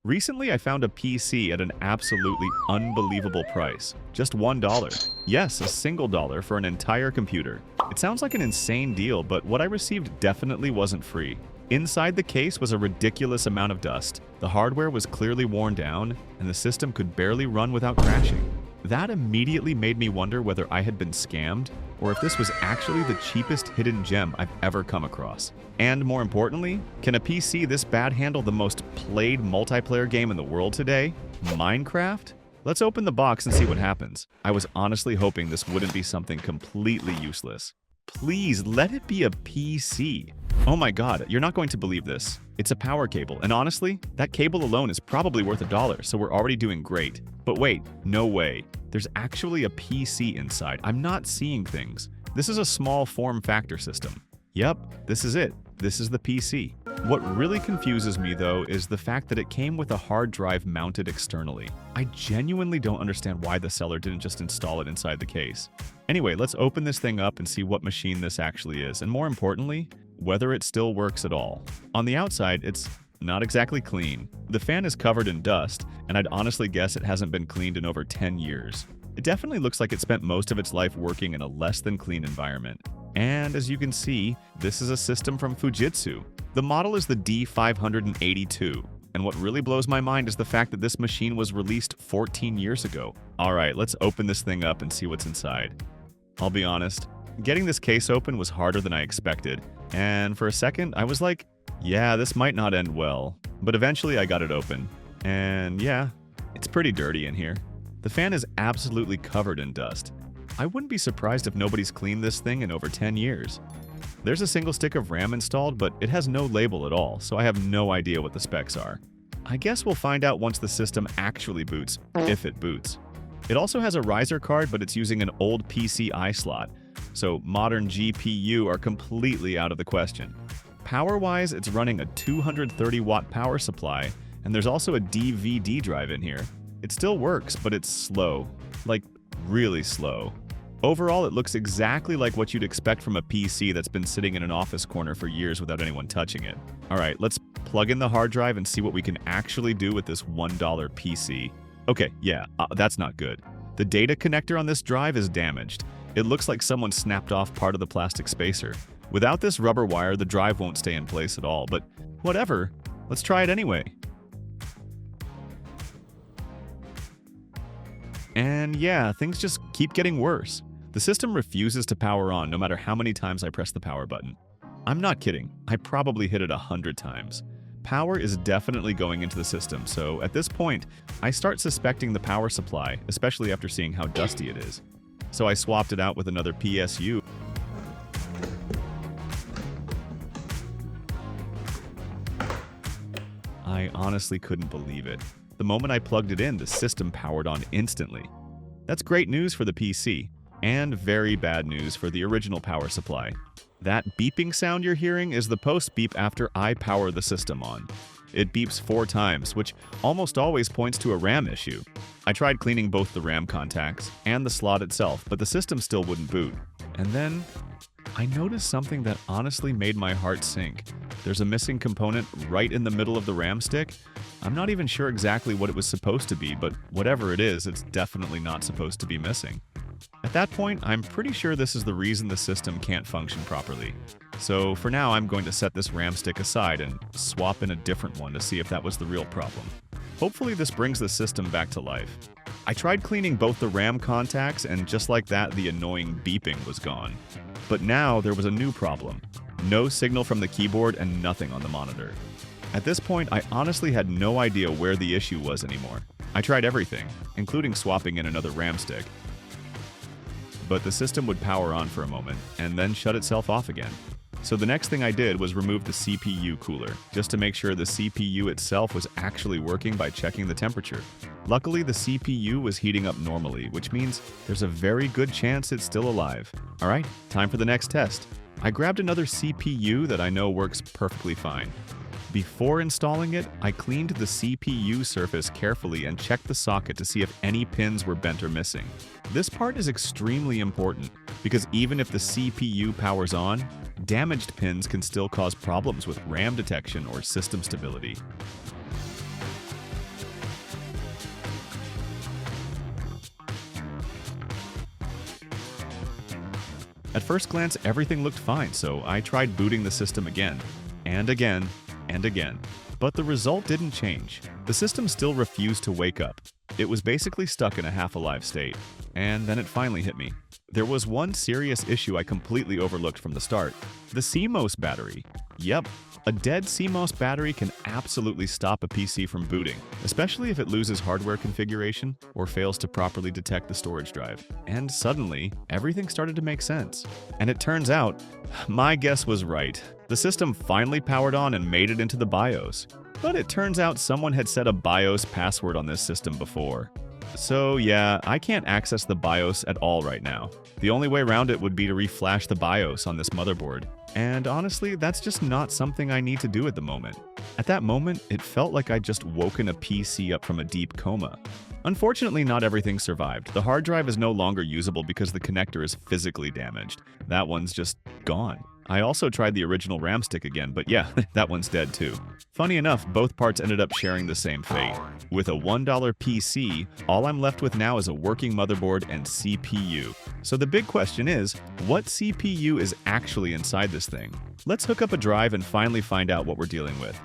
Recently, I found a PC at an absolutely unbelievable price. Just $1. Yes, a single dollar for an entire computer. It sounds like an insane deal, but what I received definitely wasn't free. Inside the case was a ridiculous amount of dust. The hardware was clearly worn down, and the system could barely run without crashing. That immediately made me wonder whether I had been scammed, or if this was actually the cheapest hidden gem I've ever come across. And more importantly, can a PC this bad handle the most played multiplayer game in the world today? Minecraft? Let's open the box and see what happens. I was honestly hoping this wouldn't be something completely useless. Please, let it be a PC. Oh my god, you're not going to believe this. It's a power cable, and honestly, that cable alone is probably worth $1, so we're already doing great. But wait, no way. There's actually a PC inside. I'm not seeing things. This is a small form factor system. Yep, this is it. This is the PC. What really confuses me, though, is the fact that it came with a hard drive mounted externally. I genuinely don't understand why the seller didn't just install it inside the case. Anyway, let's open this thing up and see what machine this actually is, and more importantly, whether it still works at all. On the outside, it's not exactly clean. The fan is covered in dust, and I'd honestly guess it hasn't been cleaned in over 10 years. It definitely looks like it spent most of its life working in a less than clean environment. And as you can see, this is a system from Fujitsu. The model is the D582, and what really blows my mind is the fact that this machine was released 14 years ago. Alright, let's open this thing up and see what's inside. I'll be honest, getting this case open was harder than I expected, and for a second I was like, yeah, this might not end well. But eventually I got it open, and yeah, it's pretty dirty in here. The fan is absolutely covered in dust. I wouldn't be surprised if nobody's cleaned this thing in over 10 years. There's a single stick of RAM installed, but it has no label at all, so I have no idea what the specs are. I guess we'll find out once the system actually boots, if it boots. It also has a riser card, but it's using an old PCI slot, so modern GPU are completely out of the question. Power-wise, it's running a 230-watt power supply, and there's also a DVD drive in here. It still works, but it's slow. Like, really slow. Overall, it looks exactly like what you'd expect from a PC that's been sitting in an office corner for years without anyone touching it. Alright, let's plug in the hard drive and see what we can actually do with this $1 PC. Okay, yeah, that's not good. The data connector on this drive is damaged. It looks like someone snapped off part of the plastic spacer. Without this rubber wire, the drive won't stay in place at all, but whatever. Let's try it anyway. And yeah, things just keep getting worse. The system refuses to power on no matter how many times I press the power button. I'm not kidding, I probably hit it 100 times. Power is definitely going into the system, so at this point, I start suspecting the power supply, especially after seeing how dusty it is. So I swapped it out with another PSU. I honestly couldn't believe it. The moment I plugged it in, the system powered on instantly. That's great news for the PC, and very bad news for the original power supply. That beeping sound you're hearing is the post beep after I power the system on. It beeps 4 times, which almost always points to a RAM issue. I tried cleaning both the RAM contacts and the slot itself, but the system still wouldn't boot. And then I noticed something that honestly made my heart sink. There's a missing component right in the middle of the RAM stick. I'm not even sure exactly what it was supposed to be, but whatever it is, it's definitely not supposed to be missing. At that point, I'm pretty sure this is the reason the system can't function properly. So for now, I'm going to set this RAM stick aside and swap in a different one to see if that was the real problem. Hopefully this brings the system back to life. I tried cleaning both the RAM contacts, and just like that, the annoying beeping was gone. But now there was a new problem. No signal from the keyboard and nothing on the monitor. At this point, I honestly had no idea where the issue was anymore. I tried everything, including swapping in another RAM stick. But the system would power on for a moment, and then shut itself off again. So the next thing I did was remove the CPU cooler, just to make sure the CPU itself was actually working by checking the temperature. Luckily, the CPU was heating up normally, which means there's a very good chance it's still alive. Alright, time for the next test. I grabbed another CPU that I know works perfectly fine. Before installing it, I cleaned the CPU surface carefully and checked the socket to see if any pins were bent or missing. This part is extremely important, because even if the CPU powers on, damaged pins can still cause problems with RAM detection or system stability. At first glance, everything looked fine, so I tried booting the system again, and again, and again. But the result didn't change. The system still refused to wake up. It was basically stuck in a half-alive state. And then it finally hit me. There was one serious issue I completely overlooked from the start. The CMOS battery. Yep, a dead CMOS battery can absolutely stop a PC from booting, especially if it loses hardware configuration or fails to properly detect the storage drive. And suddenly, everything started to make sense. And it turns out, my guess was right. The system finally powered on and made it into the BIOS. But it turns out someone had set a BIOS password on this system before. So yeah, I can't access the BIOS at all right now. The only way around it would be to reflash the BIOS on this motherboard. And honestly, that's just not something I need to do at the moment. At that moment, it felt like I'd just woken a PC up from a deep coma. Unfortunately, not everything survived. The hard drive is no longer usable because the connector is physically damaged. That one's just gone. I also tried the original RAM stick again, but yeah, that one's dead too. Funny enough, both parts ended up sharing the same fate. With a $1 PC, all I'm left with now is a working motherboard and CPU. So the big question is, what CPU is actually inside this thing? Let's hook up a drive and finally find out what we're dealing with.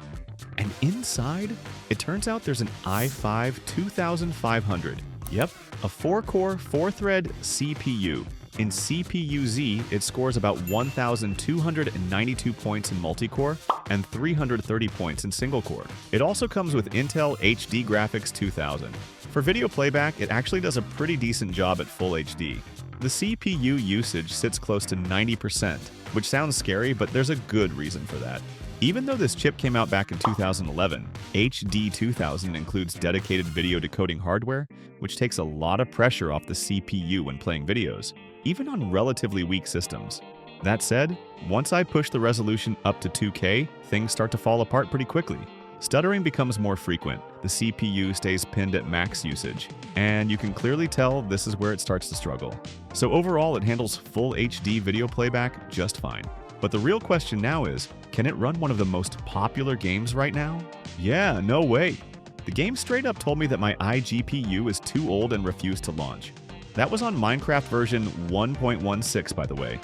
And inside, it turns out there's an i5 2500. Yep, a 4-core, 4-thread CPU. In CPU-Z, it scores about 1,292 points in multi-core and 330 points in single-core. It also comes with Intel HD Graphics 2000. For video playback, it actually does a pretty decent job at Full HD. The CPU usage sits close to 90%, which sounds scary, but there's a good reason for that. Even though this chip came out back in 2011, HD 2000 includes dedicated video decoding hardware, which takes a lot of pressure off the CPU when playing videos, even on relatively weak systems. That said, once I push the resolution up to 2K, things start to fall apart pretty quickly. Stuttering becomes more frequent, the CPU stays pinned at max usage, and you can clearly tell this is where it starts to struggle. So overall, it handles full HD video playback just fine. But the real question now is, can it run one of the most popular games right now? Yeah, no way. The game straight up told me that my iGPU is too old and refused to launch. That was on Minecraft version 1.16, by the way.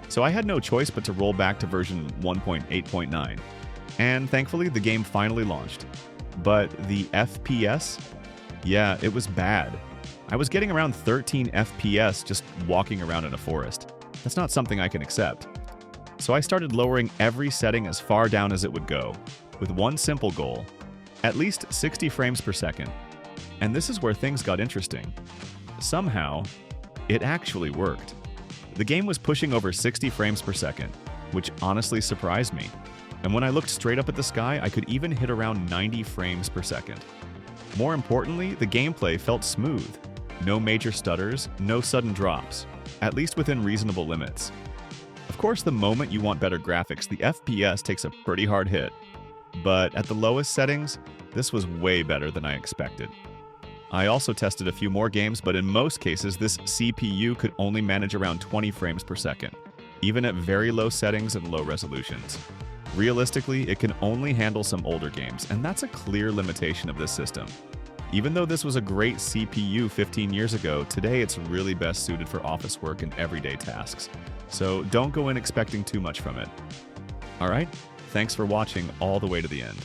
So I had no choice but to roll back to version 1.8.9. And thankfully, the game finally launched. But the FPS? Yeah, it was bad. I was getting around 13 FPS just walking around in a forest. That's not something I can accept. So I started lowering every setting as far down as it would go, with one simple goal: at least 60 frames per second. And this is where things got interesting. Somehow, it actually worked. The game was pushing over 60 frames per second, which honestly surprised me. And when I looked straight up at the sky, I could even hit around 90 frames per second. More importantly, the gameplay felt smooth. No major stutters, no sudden drops, at least within reasonable limits. Of course, the moment you want better graphics, the FPS takes a pretty hard hit. But at the lowest settings, this was way better than I expected. I also tested a few more games, but in most cases, this CPU could only manage around 20 frames per second, even at very low settings and low resolutions. Realistically, it can only handle some older games, and that's a clear limitation of this system. Even though this was a great CPU 15 years ago, today it's really best suited for office work and everyday tasks. So don't go in expecting too much from it. Alright, thanks for watching all the way to the end.